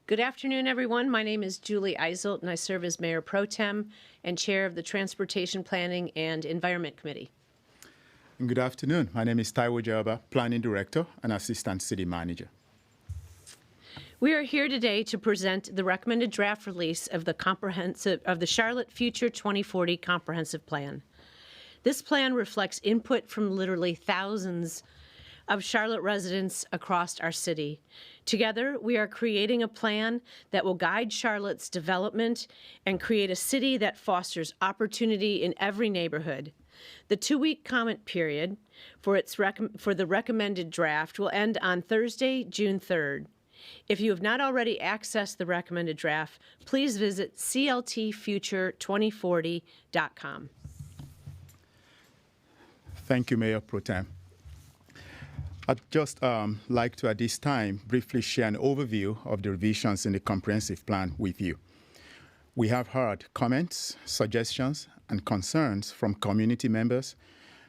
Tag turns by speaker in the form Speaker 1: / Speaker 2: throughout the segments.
Speaker 1: Good afternoon, everyone. My name is Julie Eiselt, and I serve as Mayor Pro Tem and Chair of the Transportation Planning and Environment Committee.
Speaker 2: And good afternoon. My name is Taiwo Jaba, Planning Director and Assistant City Manager.
Speaker 1: We are here today to present the recommended draft release of the Charlotte Future 2040 Comprehensive Plan. This plan reflects input from literally thousands of Charlotte residents across our city. Together, we are creating a plan that will guide Charlotte's development and create a city that fosters opportunity in every neighborhood. The 2-week comment period for the recommended draft will end on Thursday, June 3rd. If you have not already accessed the recommended draft, please visit cltfuture2040.com.
Speaker 2: Thank you, Mayor Pro Tem. I'd just like to, at this time, briefly share an overview of the revisions in the comprehensive plan with you. We have heard comments, suggestions, and concerns from community members,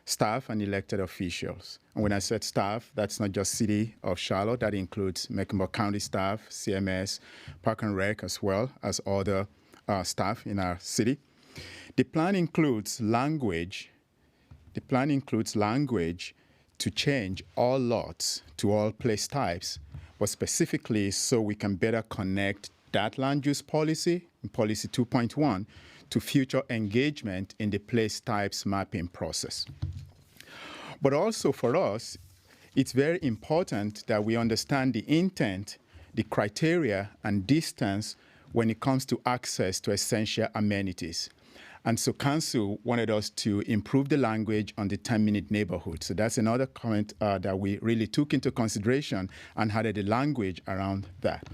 Speaker 2: staff, and elected officials. And when I said staff, that's not just City of Charlotte. That includes Mecklenburg County staff, CMS, Park and Rec, as well as other staff in our city. The plan includes language to change all lots to all place types, but specifically so we can better connect that land use policy, Policy 2.1, to future engagement in the place types mapping process. But also for us, it's very important that we understand the intent, the criteria, and distance when it comes to access to essential amenities. And so Council wanted us to improve the language on the 10-minute neighborhood. So that's another comment that we really took into consideration and added the language around that.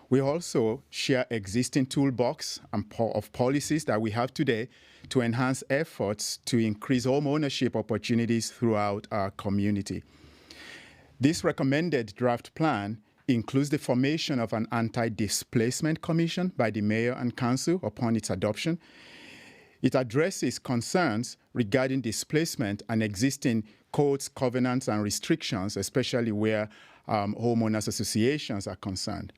Speaker 2: We also share existing toolbox of policies that we have today to enhance efforts to increase home ownership opportunities throughout our community. This recommended draft plan includes the formation of an anti-displacement commission by the Mayor and Council upon its adoption. It addresses concerns regarding displacement and existing codes, covenants, and restrictions, especially where homeowners associations are concerned.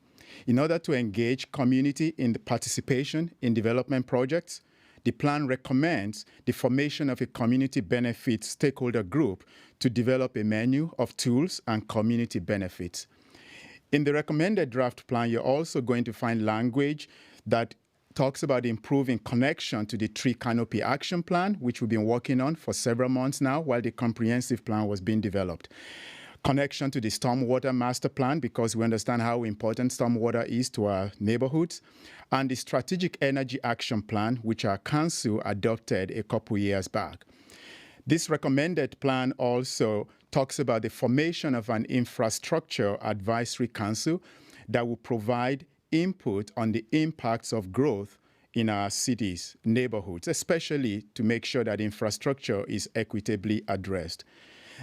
Speaker 2: In order to engage community in the participation in development projects, the plan recommends the formation of a community benefits stakeholder group to develop a menu of tools and community benefits. In the recommended draft plan, you're also going to find language that talks about improving connection to the Tree Canopy Action Plan, which we've been working on for several months now while the comprehensive plan was being developed. Connection to the Stormwater Master Plan, because we understand how important stormwater is to our neighborhoods, and the Strategic Energy Action Plan, which our council adopted a couple years back. This recommended plan also talks about the formation of an infrastructure advisory council that will provide input on the impacts of growth in our cities, neighborhoods, especially to make sure that infrastructure is equitably addressed.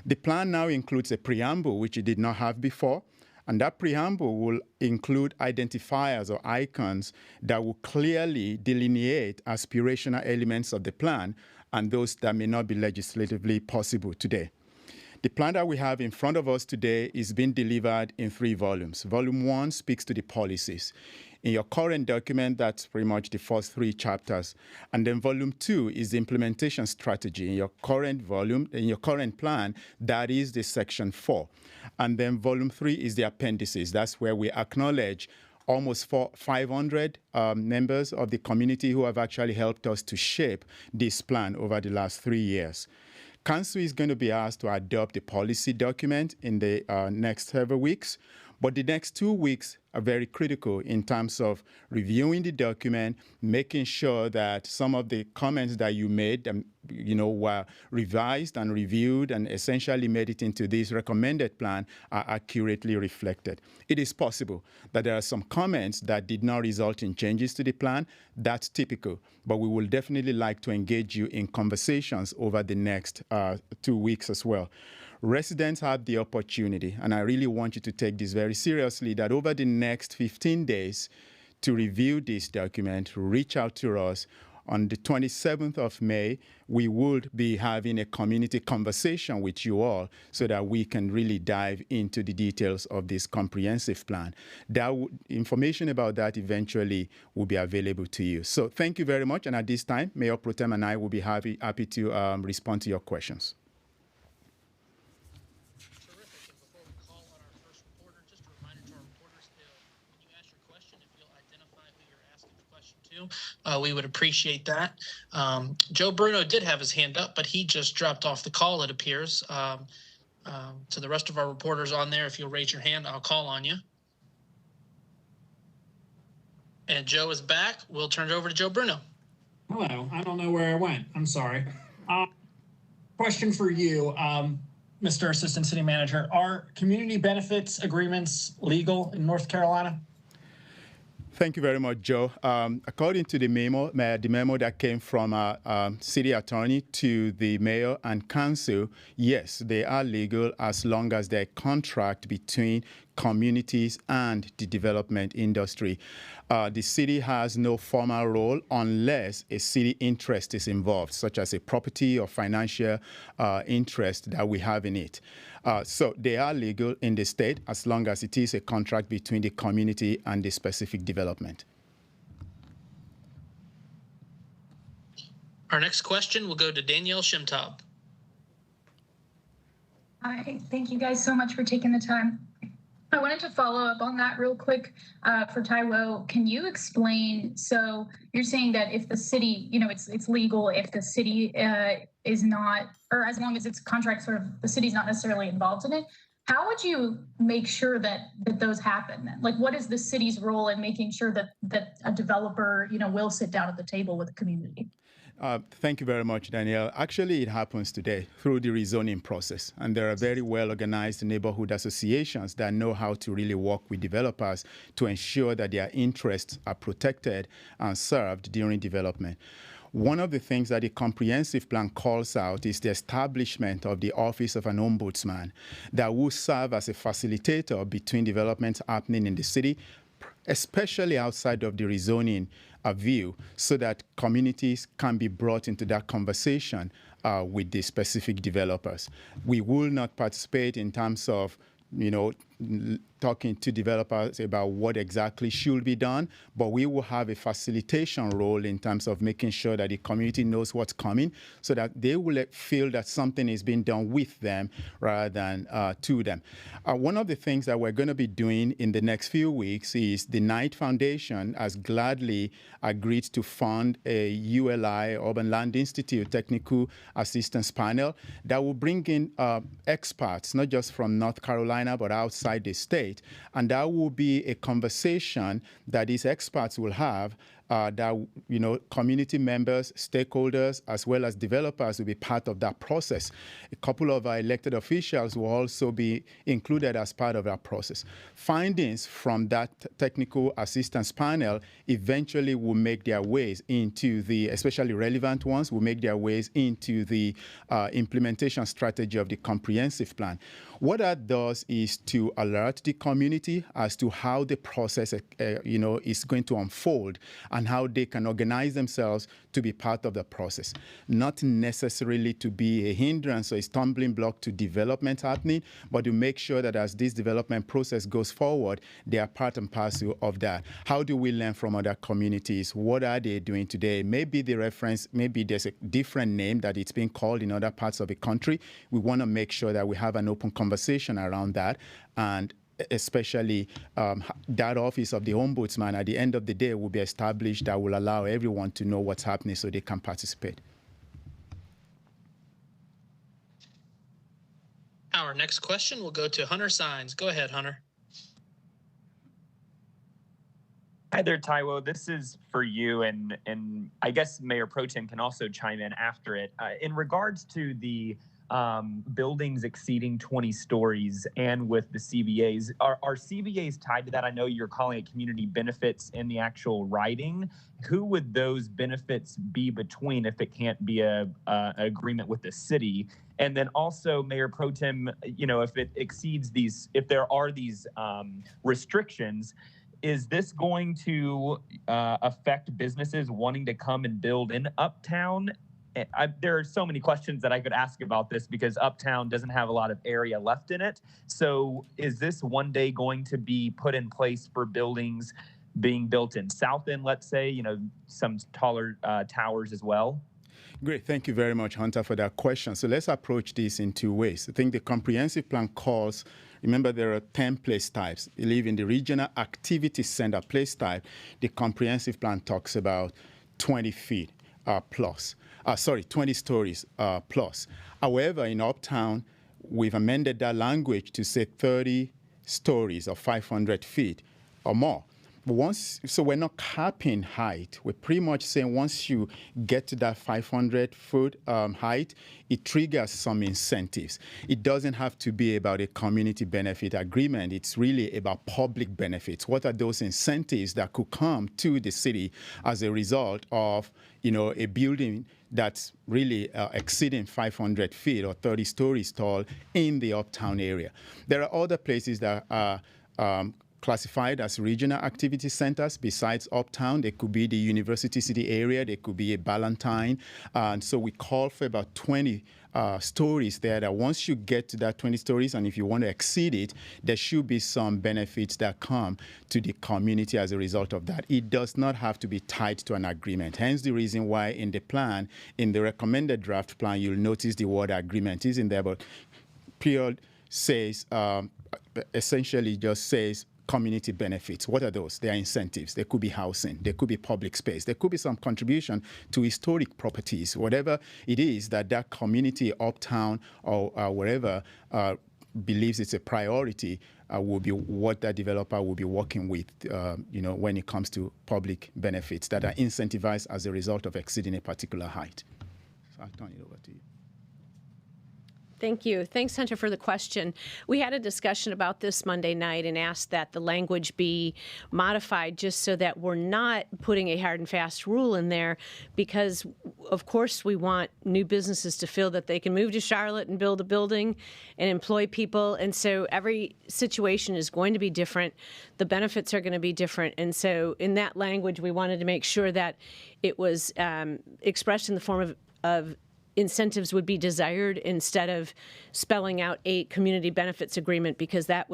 Speaker 2: The plan now includes a preamble, which it did not have before, and that preamble will include identifiers or icons that will clearly delineate aspirational elements of the plan and those that may not be legislatively possible today. The plan that we have in front of us today is being delivered in 3 volumes. Volume 1 speaks to the policies. In your current document, that's pretty much the first 3 chapters. And then Volume 2 is the implementation strategy. In your current plan, that is the Section 4. And then Volume 3 is the appendices. That's where we acknowledge almost 500 members of the community who have actually helped us to shape this plan over the last 3 years. Council is going to be asked to adopt the policy document in the next several weeks, But the next 2 weeks are very critical in terms of reviewing the document, making sure that some of the comments that you made, were revised and reviewed and essentially made it into this recommended plan are accurately reflected. It is possible that there are some comments that did not result in changes to the plan. That's typical, but we will definitely like to engage you in conversations over the next 2 weeks as well. Residents have the opportunity, and I really want you to take this very seriously, that over the next 15 days to review this document, reach out to us. On the 27th of May, we would be having a community conversation with you all so that we can really dive into the details of this comprehensive plan. Information about that eventually will be available to you. So thank you very much. And at this time, Mayor Pro Tem and I will be happy to respond to your questions.
Speaker 3: We would appreciate that. Joe Bruno did have his hand up, but he just dropped off the call, it appears. To the rest of our reporters on there, if you'll raise your hand, I'll call on you. And Joe is back. We'll turn it over to Joe Bruno.
Speaker 4: Hello. I don't know where I went. I'm sorry. Question for you, Mr. Assistant City Manager. Are community benefits agreements legal in North Carolina?
Speaker 2: Thank you very much, Joe. According to the memo that came from our city attorney to the mayor and council, yes, they are legal as long as they're a contract between communities and the development industry. The city has no formal role unless a city interest is involved, such as a property or financial interest that we have in it. So they are legal in the state as long as it is a contract between the community and the specific development.
Speaker 3: Our next question will go to Danielle Shimtab.
Speaker 5: Hi, thank you guys so much for taking the time. I wanted to follow up on that real quick for Taiwo. Can you explain, so you're saying that if the city, it's legal if the city is not, or as long as it's contract, sort of the city's not necessarily involved in it, how would you make sure that those happen then? Like, what is the city's role in making sure that a developer, will sit down at the table with the community?
Speaker 2: Thank you very much, Danielle. Actually, it happens today through the rezoning process. And there are very well-organized neighborhood associations that know how to really work with developers to ensure that their interests are protected and served during development. One of the things that the comprehensive plan calls out is the establishment of the Office of an Ombudsman that will serve as a facilitator between developments happening in the city, especially outside of the rezoning view, so that communities can be brought into that conversation with the specific developers. We will not participate in terms of, talking to developers about what exactly should be done, but we will have a facilitation role in terms of making sure that the community knows what's coming so that they will feel that something is being done with them rather than to them. One of the things that we're going to be doing in the next few weeks is the Knight Foundation has gladly agreed to fund a ULI, Urban Land Institute Technical Assistance Panel that will bring in experts, not just from North Carolina, but outside the state. And that will be a conversation that these experts will have that, community members, stakeholders, as well as developers will be part of that process. A couple of our elected officials will also be included as part of that process. Findings from that technical assistance panel eventually will make their ways into especially relevant ones, will make their ways into the implementation strategy of the comprehensive plan. What that does is to alert the community as to how the process, is going to unfold and how they can organize themselves to be part of the process. Not necessarily to be a hindrance or a stumbling block to development happening, but to make sure that as this development process goes forward, they are part and parcel of that. How do we learn from other communities? What are they doing today? Maybe there's a different name that it's being called in other parts of the country. We want to make sure that we have an open conversation around that, and especially that office of the Ombudsman at the end of the day will be established that will allow everyone to know what's happening so they can participate.
Speaker 3: Our next question will go to Hunter Sines. Go ahead, Hunter.
Speaker 6: Hi there, Taiwo. This is for you, and I guess Mayor Pro Tem can also chime in after it. In regards to the buildings exceeding 20 stories and with the CBAs, are CBAs tied to that? I know you're calling it community benefits in the actual writing. Who would those benefits be between if it can't be an agreement with the city? And then also, Mayor Pro Tem, you know, if it exceeds these, if there are these restrictions, is this going to affect businesses wanting to come and build in Uptown? There are so many questions that I could ask about this because Uptown doesn't have a lot of area left in it. So is this one day going to be put in place for buildings being built in South End, let's say, you know, some taller towers as well?
Speaker 2: Great. Thank you very much, Hunter, for that question. So let's approach this in two ways. I think the comprehensive plan calls, remember there are 10 place types. You live in the regional activity center place type. The comprehensive plan talks about 20 feet plus. 20 stories plus. However, in Uptown, we've amended that language to say 30 stories or 500 feet or more. So we're not capping height. We're pretty much saying once you get to that 500-foot height, it triggers some incentives. It doesn't have to be about a community benefit agreement. It's really about public benefits. What are those incentives that could come to the city as a result of, you know, a building that's really exceeding 500 feet or 30 stories tall in the Uptown area? There are other places that are classified as regional activity centers besides Uptown. They could be the University City area. They could be a Ballantyne. And so we call for about 20 stories there, that once you get to that 20 stories, and if you want to exceed it, there should be some benefits that come to the community as a result of that. It does not have to be tied to an agreement. Hence the reason why in the plan, in the recommended draft plan, you'll notice the word agreement is in there, but period says, essentially just says, community benefits. What are those? They are incentives. There could be housing. There could be public space. There could be some contribution to historic properties. Whatever it is that community, Uptown or wherever, believes it's a priority, will be what that developer will be working with, you know, when it comes to public benefits that are incentivized as a result of exceeding a particular height. So I'll turn it over to you.
Speaker 1: Thank you. Thanks, Hunter, for the question. We had a discussion about this Monday night and asked that the language be modified just so that we're not putting a hard and fast rule in there because, of course, we want new businesses to feel that they can move to Charlotte and build a building and employ people. And so every situation is going to be different. The benefits are going to be different. And so in that language, we wanted to make sure that it was expressed in the form of incentives would be desired instead of spelling out a community benefits agreement, because that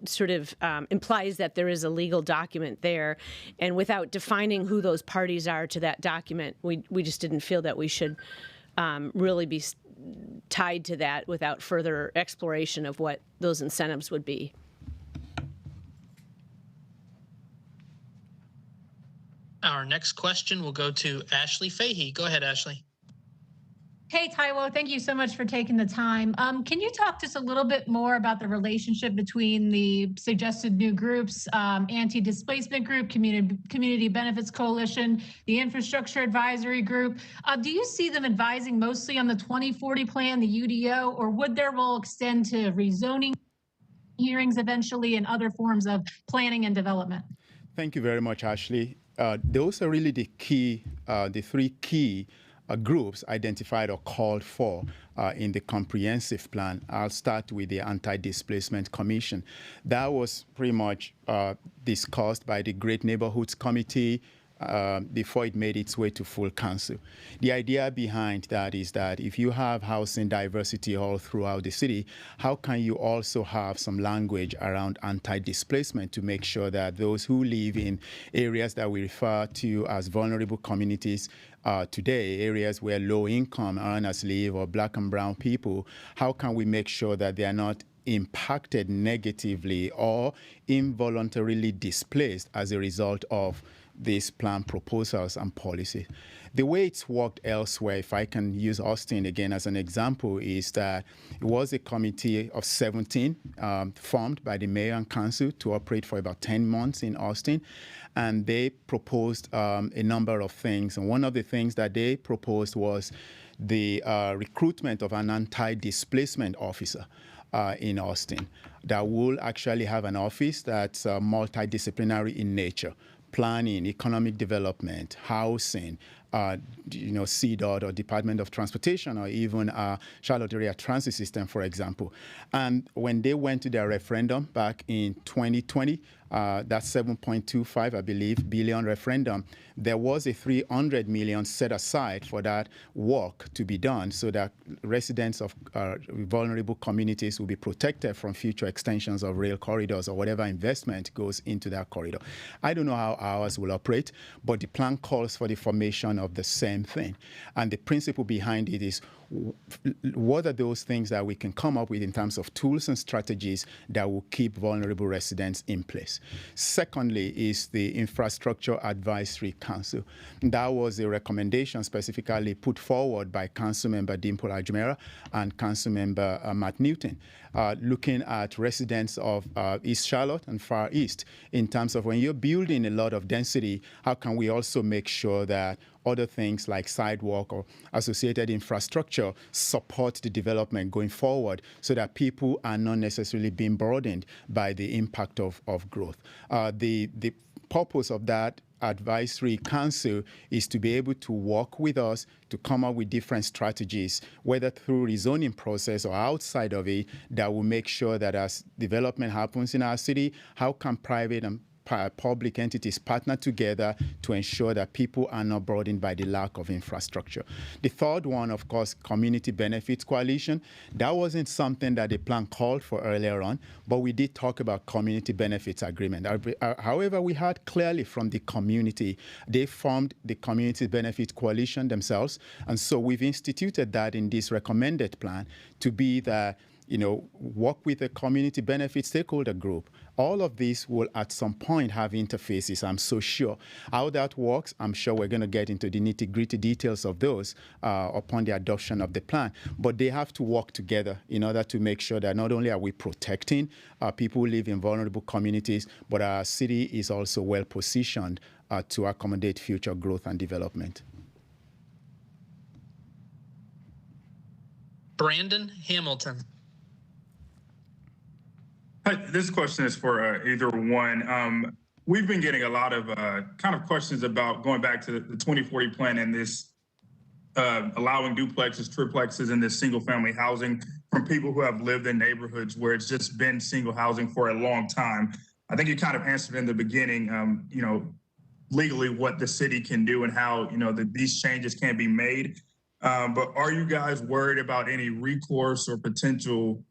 Speaker 1: sort of implies that there is a legal document there. And without defining who those parties are to that document, we just didn't feel that we should really be tied to that without further exploration of what those incentives would be.
Speaker 3: Our next question will go to Ashley Fahey. Go ahead, Ashley.
Speaker 7: Hey, Taiwo, thank you so much for taking the time. Can you talk to us a little bit more about the relationship between the suggested new groups, Anti-Displacement Group, Community Benefits Coalition, the Infrastructure Advisory Group? Do you see them advising mostly on the 2040 plan, the UDO, or would their role extend to rezoning hearings eventually and other forms of planning and development?
Speaker 2: Thank you very much, Ashley. Those are really the three key groups identified or called for in the comprehensive plan. I'll start with the Anti-Displacement Commission. That was pretty much discussed by the Great Neighborhoods Committee before it made its way to full council. The idea behind that is that if you have housing diversity all throughout the city, how can you also have some language around anti-displacement to make sure that those who live in areas that we refer to as vulnerable communities today, areas where low-income earners live or black and brown people, how can we make sure that they are not impacted negatively or involuntarily displaced as a result of these plan proposals and policy. The way it's worked elsewhere, if I can use Austin again as an example, is that it was a committee of 17 formed by the mayor and council to operate for about 10 months in Austin. And they proposed a number of things. And one of the things that they proposed was the recruitment of an anti-displacement officer in Austin that will actually have an office that's multidisciplinary in nature: planning, economic development, housing, CDOT or Department of Transportation, or even Charlotte Area Transit System, for example. And when they went to their referendum back in 2020, that 7.25, I believe, billion referendum, there was a 300 million set aside for that work to be done so that residents of vulnerable communities will be protected from future extensions of rail corridors or whatever investment goes into that corridor. I don't know how ours will operate, but the plan calls for the formation of the same thing. And the principle behind it is, what are those things that we can come up with in terms of tools and strategies that will keep vulnerable residents in place? Secondly is the Infrastructure Advisory Council. That was a recommendation specifically put forward by Councilmember Dimple Ajmera and Councilmember Matt Newton, looking at residents of East Charlotte and Far East in terms of, when you're building a lot of density, how can we also make sure that other things like sidewalk or associated infrastructure support the development going forward so that people are not necessarily being burdened by the impact of growth. The purpose of that advisory council is to be able to work with us to come up with different strategies, whether through rezoning process or outside of it, that will make sure that as development happens in our city, how can private and public entities partner together to ensure that people are not burdened by the lack of infrastructure. The third one, of course, Community Benefits Coalition. That wasn't something that the plan called for earlier on, but we did talk about community benefits agreement. However, we heard clearly from the community. They formed the Community Benefits Coalition themselves, and so we've instituted that in this recommended plan to be that, work with a community benefit stakeholder group. All of these will at some point have interfaces, I'm so sure. How that works, I'm sure we're going to get into the nitty-gritty details of those upon the adoption of the plan. But they have to work together in order to make sure that not only are we protecting people who live in vulnerable communities, but our city is also well positioned to accommodate future growth and development.
Speaker 3: Brandon Hamilton.
Speaker 8: Hi, this question is for either one. We've been getting a lot of kind of questions about going back to the 2040 plan and this allowing duplexes, triplexes, and this single family housing from people who have lived in neighborhoods where it's just been single housing for a long time. I think you kind of answered in the beginning, legally what the city can do and how, these changes can be made. But are you guys worried about any recourse or potential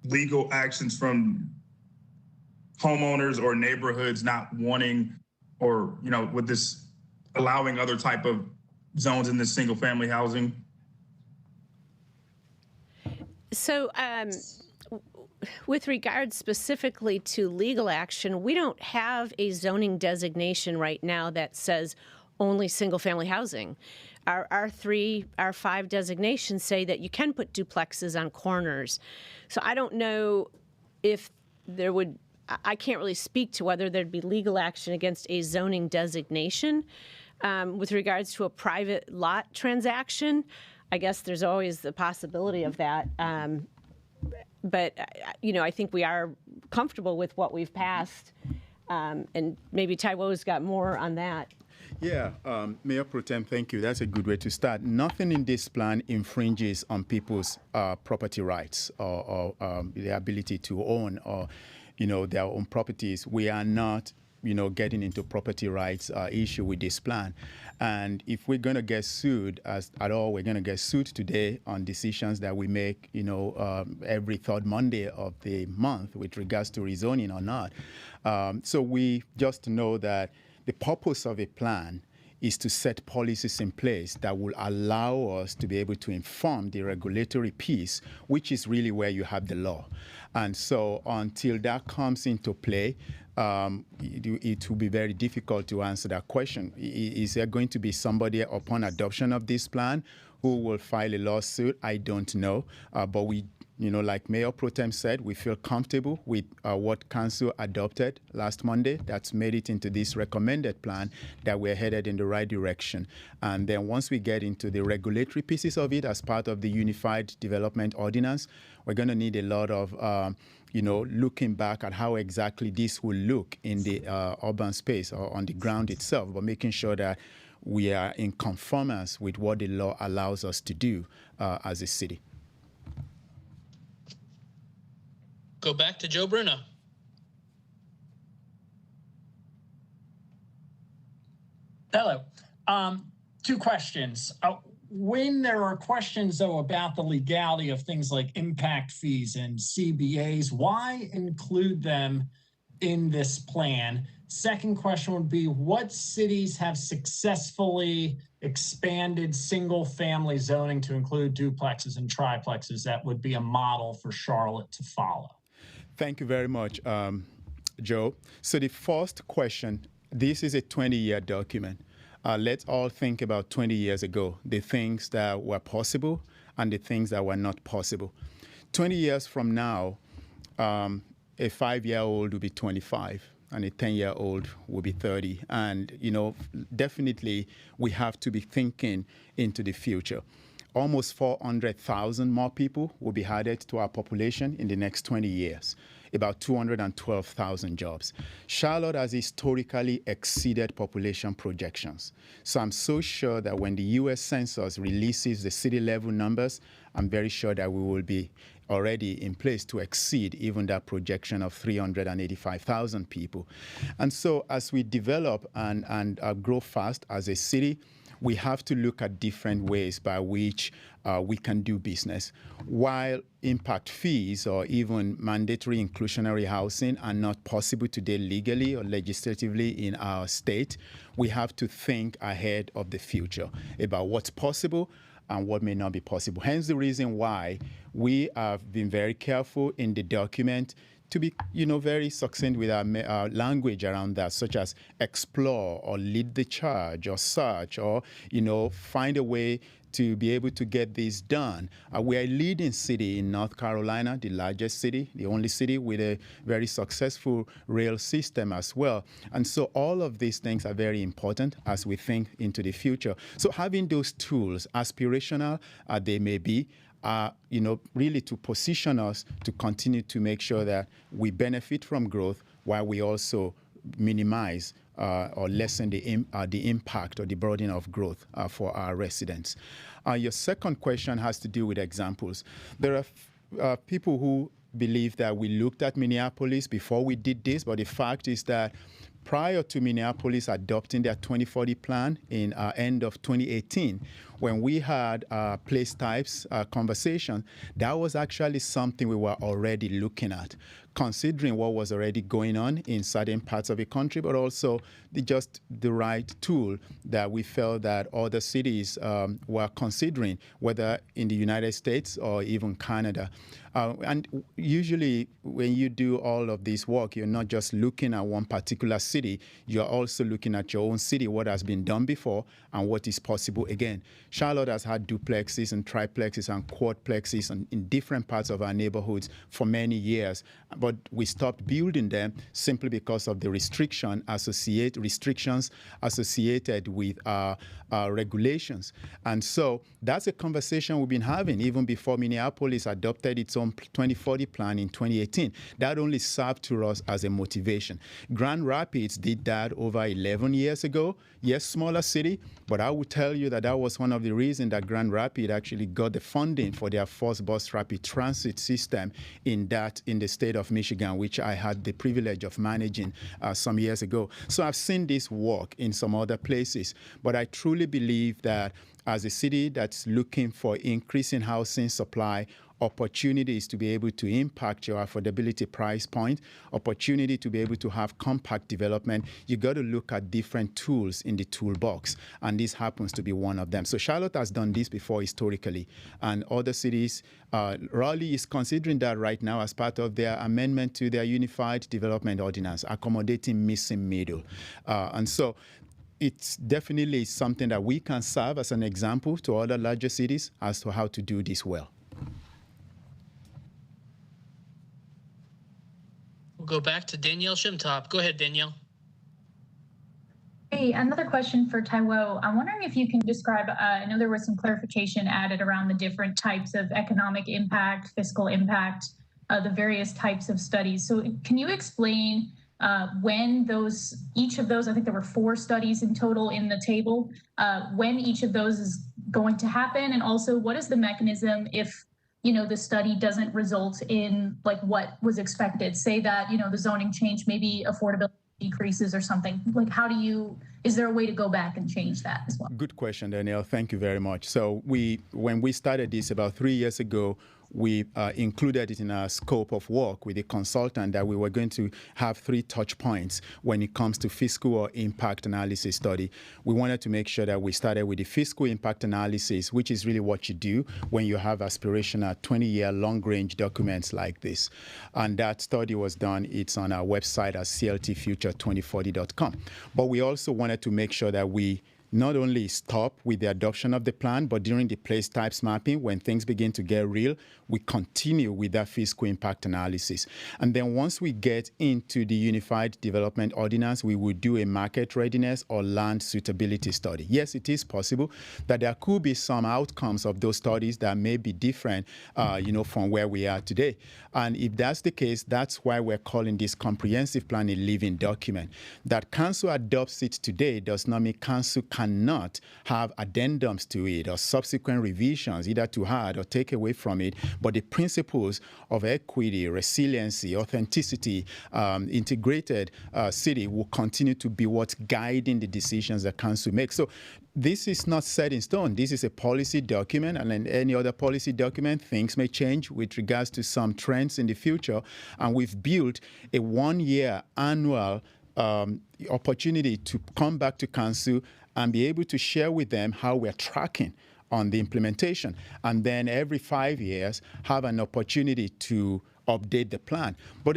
Speaker 8: legal actions from homeowners or neighborhoods not wanting, or, with this allowing other type of zones in this single family housing?
Speaker 1: So with regard specifically to legal action, we don't have a zoning designation right now that says only single family housing. Our 5 designations say that you can put duplexes on corners. So I don't know if there would, I can't really speak to whether there'd be legal action against a zoning designation. With regards to a private lot transaction, I guess there's always the possibility of that. But, I think we are comfortable with what we've passed. And maybe Taiwo's got more on that.
Speaker 2: Yeah, Mayor Pro Tem, thank you. That's a good way to start. Nothing in this plan infringes on people's property rights or the ability to own or, their own properties. We are not, getting into property rights issue with this plan. And if we're going to get sued at all, we're going to get sued today on decisions that we make, every third Monday of the month with regards to rezoning or not. So we just know that the purpose of a plan is to set policies in place that will allow us to be able to inform the regulatory piece, which is really where you have the law. And so until that comes into play, it will be very difficult to answer that question. Is there going to be somebody upon adoption of this plan who will file a lawsuit? I don't know. But we, like Mayor Pro Tem said, we feel comfortable with what Council adopted last Monday. That's made it into this recommended plan, that we're headed in the right direction. And then once we get into the regulatory pieces of it as part of the Unified Development Ordinance, we're going to need a lot of looking back at how exactly this will look in the urban space or on the ground itself, but making sure that we are in conformance with what the law allows us to do as a city.
Speaker 3: Go back to Joe Bruno.
Speaker 4: Hello. Two questions. When there are questions, though, about the legality of things like impact fees and CBAs, why include them in this plan? Second question would be, what cities have successfully expanded single-family zoning to include duplexes and triplexes that would be a model for Charlotte to follow?
Speaker 2: Thank you very much, Joe. So the first question, this is a 20-year document. Let's all think about 20 years ago, the things that were possible and the things that were not possible. 20 years from now, a 5-year-old will be 25 and a 10-year-old will be 30. And, definitely we have to be thinking into the future. Almost 400,000 more people will be added to our population in the next 20 years. About 212,000 jobs. Charlotte has historically exceeded population projections. So I'm so sure that when the U.S. Census releases the city-level numbers, I'm very sure that we will be already in place to exceed even that projection of 385,000 people. And so as we develop and grow fast as a city, we have to look at different ways by which we can do business. While impact fees or even mandatory inclusionary housing are not possible today legally or legislatively in our state, we have to think ahead of the future about what's possible and what may not be possible. Hence the reason why we have been very careful in the document to be, very succinct with our language around that, such as explore or lead the charge or search or, find a way to be able to get this done. We are a leading city in North Carolina, the largest city, the only city with a very successful rail system as well. And so all of these things are very important as we think into the future. So having those tools, aspirational they may be, really to position us to continue to make sure that we benefit from growth while we also minimize or lessen the impact or the burden of growth for our residents. Your second question has to do with examples. There are people who believe that we looked at Minneapolis before we did this, but the fact is that prior to Minneapolis adopting their 2040 plan in end of 2018, when we had place types conversation, that was actually something we were already looking at, considering what was already going on in certain parts of the country, but also just the right tool that we felt that other cities were considering, whether in the United States or even Canada. And usually when you do all of this work, you're not just looking at one particular city, you're also looking at your own city, what has been done before and what is possible again. Charlotte has had duplexes and triplexes and quadplexes in different parts of our neighborhoods for many years, but we stopped building them simply because of the restrictions associated with regulations. And so that's a conversation we've been having even before Minneapolis adopted its own 2040 plan in 2018. That only served to us as a motivation. Grand Rapids did that over 11 years ago. Yes, smaller city, but I would tell you that that was one of the reasons that Grand Rapids actually got the funding for their first bus rapid transit system in the state of Michigan, which I had the privilege of managing some years ago. So I've seen this work in some other places, but I truly believe that as a city that's looking for increasing housing supply, opportunities to be able to impact your affordability price point, opportunity to be able to have compact development, you got to look at different tools in the toolbox, and this happens to be one of them. So Charlotte has done this before historically, and other cities, Raleigh is considering that right now as part of their amendment to their Unified Development Ordinance, accommodating missing middle. And so it's definitely something that we can serve as an example to other larger cities as to how to do this well.
Speaker 3: We'll go back to Danielle Shimtop. Go ahead, Danielle.
Speaker 5: Hey, another question for Taiwo. I'm wondering if you can describe, I know there was some clarification added around the different types of economic impact, fiscal impact, the various types of studies. So can you explain when each of those, I think there were 4 studies in total in the table, when each of those is going to happen? And also, what is the mechanism if, the study doesn't result in like what was expected? Say that, the zoning change, maybe affordability decreases or something. Like, is there a way to go back and change that as well?
Speaker 2: Good question, Danielle. Thank you very much. So when we started this about 3 years ago, we included it in our scope of work with a consultant that we were going to have 3 touch points when it comes to fiscal or impact analysis study. We wanted to make sure that we started with the fiscal impact analysis, which is really what you do when you have aspirational 20-year long-range documents like this. And that study was done. It's on our website at cltfuture2040.com. But we also wanted to make sure that we not only stop with the adoption of the plan, but during the place types mapping, when things begin to get real, we continue with that fiscal impact analysis. And then once we get into the Unified Development Ordinance, we will do a market readiness or land suitability study. Yes, it is possible that there could be some outcomes of those studies that may be different, from where we are today. And if that's the case, that's why we're calling this comprehensive plan a living document. That council adopts it today does not mean council cannot have addendums to it or subsequent revisions, either to add or take away from it. But the principles of equity, resiliency, authenticity, integrated city will continue to be what's guiding the decisions that council makes. So this is not set in stone. This is a policy document, and in any other policy document, things may change with regards to some trends in the future. And we've built a 1-year annual opportunity to come back to council and be able to share with them how we're tracking on the implementation. And then every 5 years, have an opportunity to update the plan. But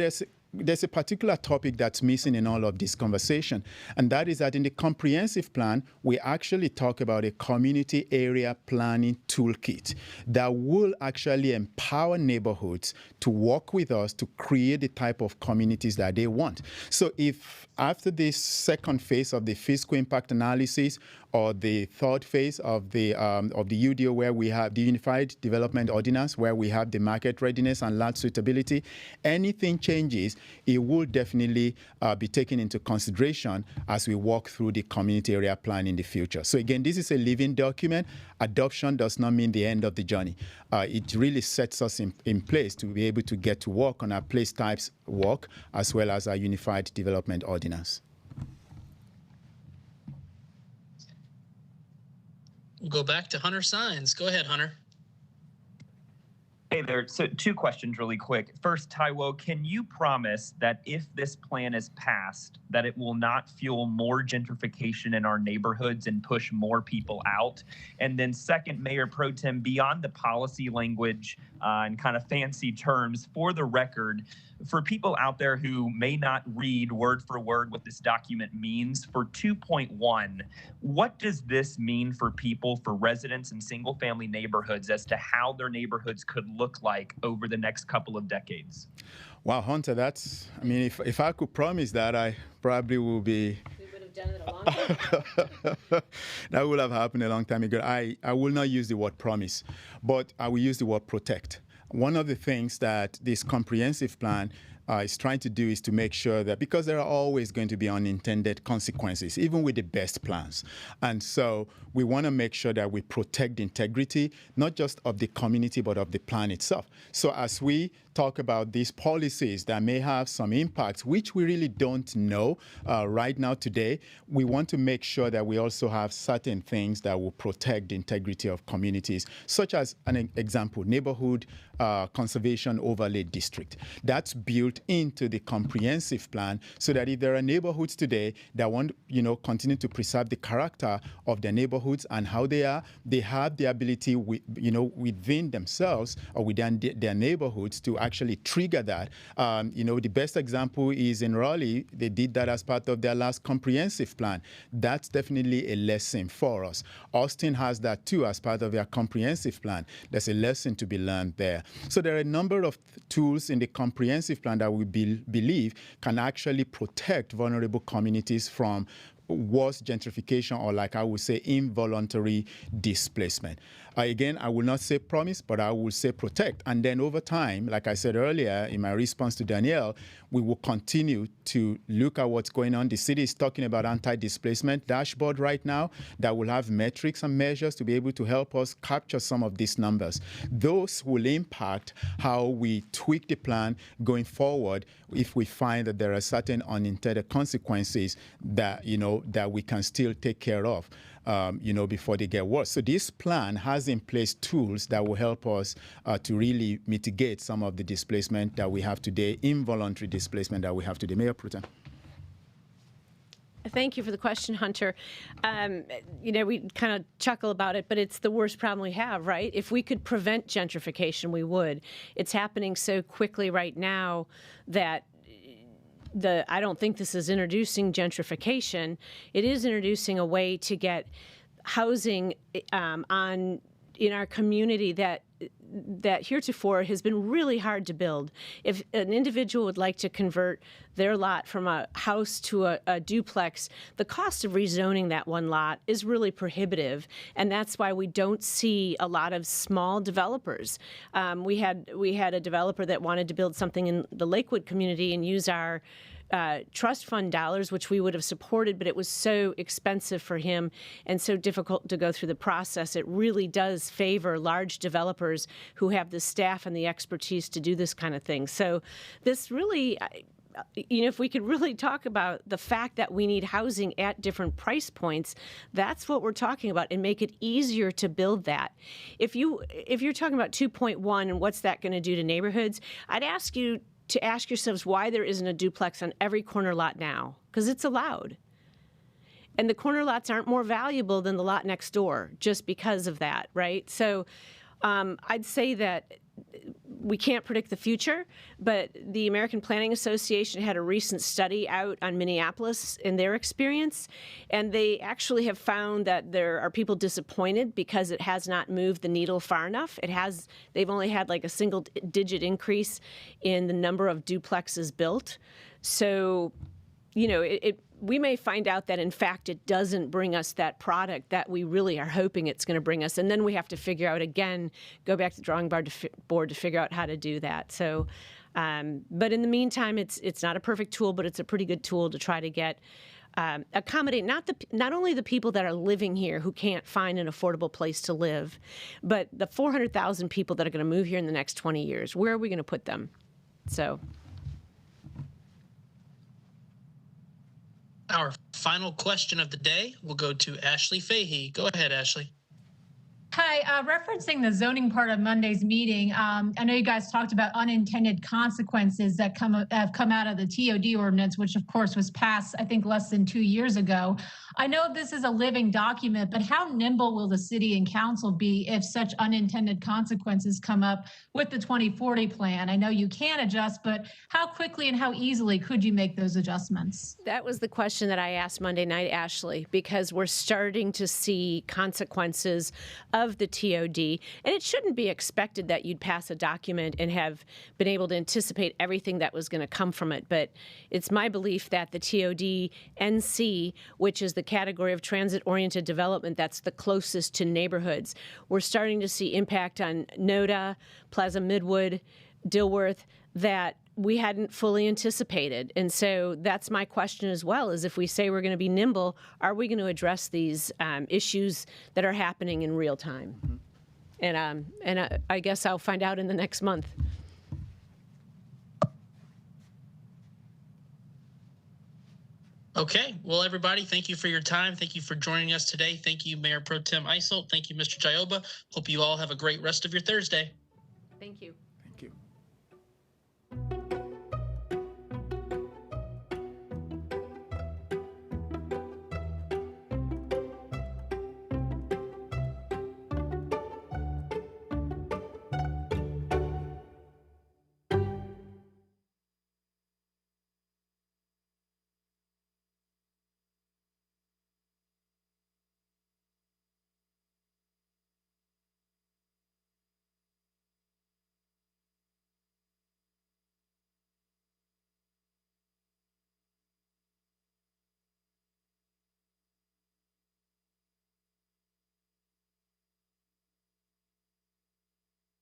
Speaker 2: there's a particular topic that's missing in all of this conversation, and that is that in the comprehensive plan, we actually talk about a community area planning toolkit that will actually empower neighborhoods to work with us to create the type of communities that they want. So if after this second phase of the fiscal impact analysis or the third phase of the UDO, where we have the Unified Development Ordinance, where we have the market readiness and land suitability, anything changes, it will definitely be taken into consideration as we walk through the community area plan in the future. So again, this is a living document. Adoption does not mean the end of the journey. It really sets us in place to be able to get to work on our place types work as well as our Unified Development Ordinance.
Speaker 3: We'll go back to Hunter Sines. Go ahead, Hunter.
Speaker 6: Hey there. So 2 questions really quick. First, Taiwo, can you promise that if this plan is passed, that it will not fuel more gentrification in our neighborhoods and push more people out? And then second, Mayor Pro Tem, beyond the policy language and kind of fancy terms, for the record, for people out there who may not read word for word what this document means, for 2.1, what does this mean for people, for residents in single family neighborhoods as to how their neighborhoods could look like over the next couple of decades? Wow, Hunter,
Speaker 2: if I could promise that, I probably would be.
Speaker 1: We would have done it a long time ago.
Speaker 2: That would have happened a long time ago. I will not use the word promise, but I will use the word protect. One of the things that this comprehensive plan is trying to do is to make sure that, because there are always going to be unintended consequences, even with the best plans. And so we want to make sure that we protect the integrity, not just of the community, but of the plan itself. So as we talk about these policies that may have some impacts, which we really don't know right now today, we want to make sure that we also have certain things that will protect the integrity of communities, such as an example, neighborhood conservation overlay district. That's built into the comprehensive plan so that if there are neighborhoods today that want, continue to preserve the character of their neighborhoods and how they are, they have the ability, within themselves or within their neighborhoods to actually trigger that. The best example is in Raleigh. They did that as part of their last comprehensive plan. That's definitely a lesson for us. Austin has that too as part of their comprehensive plan. There's a lesson to be learned there. So there are a number of tools in the comprehensive plan that we believe can actually protect vulnerable communities from worse gentrification, or, like I would say, involuntary displacement. Again, I will not say promise, but I will say protect. And then over time, like I said earlier in my response to Danielle, we will continue to look at what's going on. The city is talking about anti-displacement dashboard right now that will have metrics and measures to be able to help us capture some of these numbers. Those will impact how we tweak the plan going forward if we find that there are certain unintended consequences that, that we can still take care of. Before they get worse. So this plan has in place tools that will help us to really mitigate some of the displacement that we have today, involuntary displacement that we have today. Mayor Pro Tem.
Speaker 1: Thank you for the question, Hunter. We kind of chuckle about it, but it's the worst problem we have, right? If we could prevent gentrification, we would. It's happening so quickly right now that I don't think this is introducing gentrification. It is introducing a way to get housing in our community that heretofore has been really hard to build. If an individual would like to convert their lot from a house to a duplex, the cost of rezoning that one lot is really prohibitive, and that's why we don't see a lot of small developers. We had a developer that wanted to build something in the Lakewood community and use our trust fund dollars, which we would have supported, but it was so expensive for him and so difficult to go through the process. It really does favor large developers who have the staff and the expertise to do this kind of thing. So this really, if we could really talk about the fact that we need housing at different price points, that's what we're talking about, and make it easier to build that. If you're talking about 2.1 and what's that going to do to neighborhoods, I'd ask you to ask yourselves why there isn't a duplex on every corner lot now, because it's allowed. And the corner lots aren't more valuable than the lot next door just because of that, right? So I'd say that we can't predict the future, but the American Planning Association had a recent study out on Minneapolis in their experience, and they actually have found that there are people disappointed because it has not moved the needle far enough. They've only had like a single-digit increase in the number of duplexes built. So, we may find out that, in fact, it doesn't bring us that product that we really are hoping it's going to bring us. And then we have to figure out, again, go back to the drawing board to figure out how to do that. So, but in the meantime, it's not a perfect tool, but it's a pretty good tool to try to get accommodate not only the people that are living here who can't find an affordable place to live, but the 400,000 people that are going to move here in the next 20 years. Where are we going to put them? So.
Speaker 3: Our final question of the day will go to Ashley Fahey. Go ahead, Ashley.
Speaker 7: Hi, referencing the zoning part of Monday's meeting, I know you guys talked about unintended consequences that have come out of the TOD ordinance, which of course was passed, I think, less than 2 years ago. I know this is a living document, but how nimble will the city and council be if such unintended consequences come up with the 2040 plan? I know you can adjust, but how quickly and how easily could you make those adjustments?
Speaker 1: That was the question that I asked Monday night, Ashley, because we're starting to see consequences of the TOD, and it shouldn't be expected that you'd pass a document and have been able to anticipate everything that was going to come from it. But it's my belief that the TOD NC, which is the category of transit-oriented development that's the closest to neighborhoods, we're starting to see impact on Noda, Plaza Midwood, Dilworth, that we hadn't fully anticipated. And so that's my question as well, is if we say we're going to be nimble, are we going to address these issues that are happening in real time? And I guess I'll find out in the next month.
Speaker 3: Okay, well, everybody, thank you for your time. Thank you for joining us today. Thank you, Mayor Pro Tem Isolt. Thank you, Mr. Jaioba. Hope you all have a great rest of your Thursday.
Speaker 1: Thank you.